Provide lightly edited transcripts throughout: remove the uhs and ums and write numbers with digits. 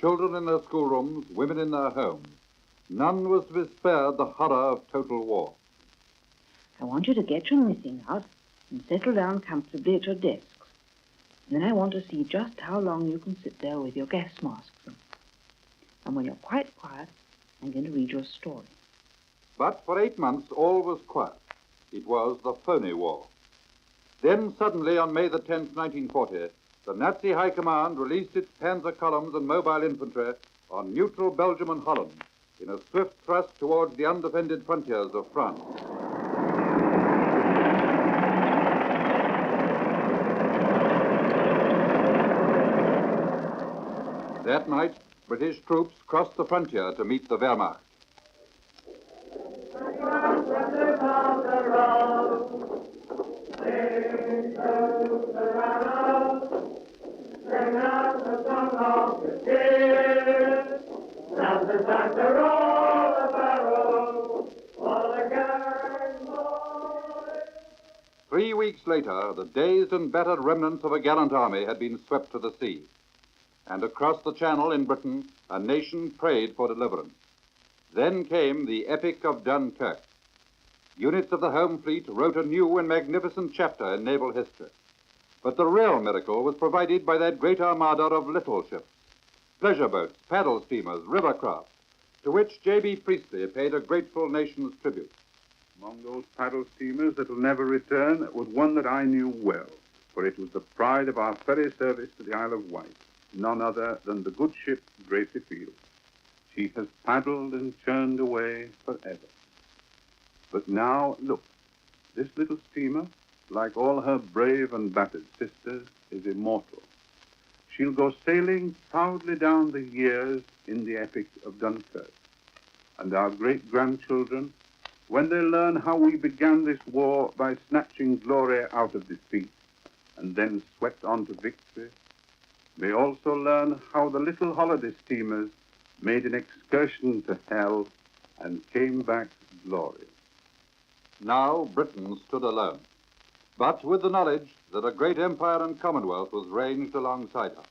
children in their schoolrooms, women in their homes. None was to be spared the horror of total war. I want you to get your knitting out and settle down comfortably at your desks. And then I want to see just how long you can sit there with your gas masks on. And when you're quite quiet, I'm going to read you a story. But for 8 months, all was quiet. It was the phony war. Then suddenly, on May the 10th, 1940, the Nazi High Command released its panzer columns and mobile infantry on neutral Belgium and Holland in a swift thrust towards the undefended frontiers of France. That night, British troops crossed the frontier to meet the Wehrmacht. Three weeks later, the dazed and battered remnants of a gallant army had been swept to the sea. And across the Channel in Britain, a nation prayed for deliverance. Then came the Epic of Dunkirk. Units of the Home Fleet wrote a new and magnificent chapter in naval history. But the real miracle was provided by that great armada of little ships, pleasure boats, paddle steamers, rivercraft, to which J.B. Priestley paid a grateful nation's tribute. Among those paddle steamers that will never return was one that I knew well, for it was the pride of our ferry service to the Isle of Wight, none other than the good ship Gracie Field. She has paddled and churned away forever. But now, look, this little steamer, like all her brave and battered sisters, is immortal. She'll go sailing proudly down the years in the Epic of Dunkirk. And our great-grandchildren, when they learn how we began this war by snatching glory out of defeat and then swept on to victory, may also learn how the little holiday steamers made an excursion to hell and came back glorious. Now Britain stood alone, but with the knowledge that a great empire and commonwealth was ranged alongside her.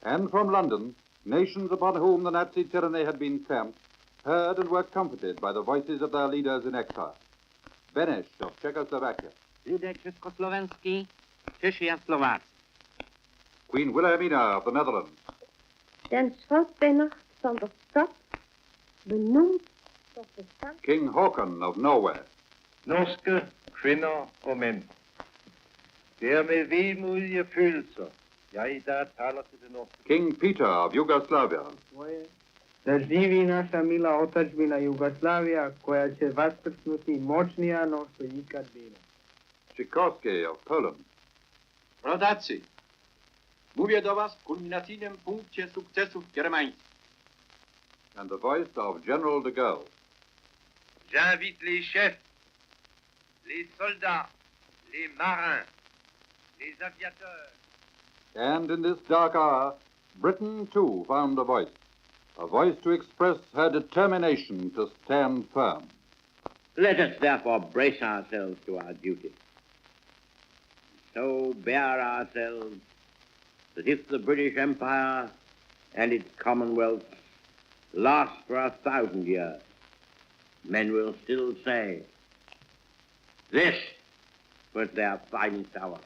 And from London, nations upon whom the Nazi tyranny had been clamped heard and were comforted by the voices of their leaders in exile. Beneš of Czechoslovakia. Lidé československý, Češi a Slováci. Queen Wilhelmina of the Netherlands. Den Schrootbennacht van de stad, benoemd tot de stad. King Håkon of Norway. Norske kvinner og menn. Det er med vemodige følelser jeg da taler til det norske. King Peter of Yugoslavia. Da živi naša mila otadžbina Jugoslavija, koja će vaskrsnuti moćnija no što ikad bila. Sikorski of Poland. Rodacy, mówię do was w kulminacyjnym punkcie sukcesów germańskich. And the voice of General de Gaulle. J'invite les chefs, les soldats, les marins, les aviateurs. And in this dark hour, Britain too found a voice to express her determination to stand firm. Let us therefore brace ourselves to our duty. So bear ourselves that if the British Empire and its Commonwealth last for 1,000 years, men will still say, this was their finest hour.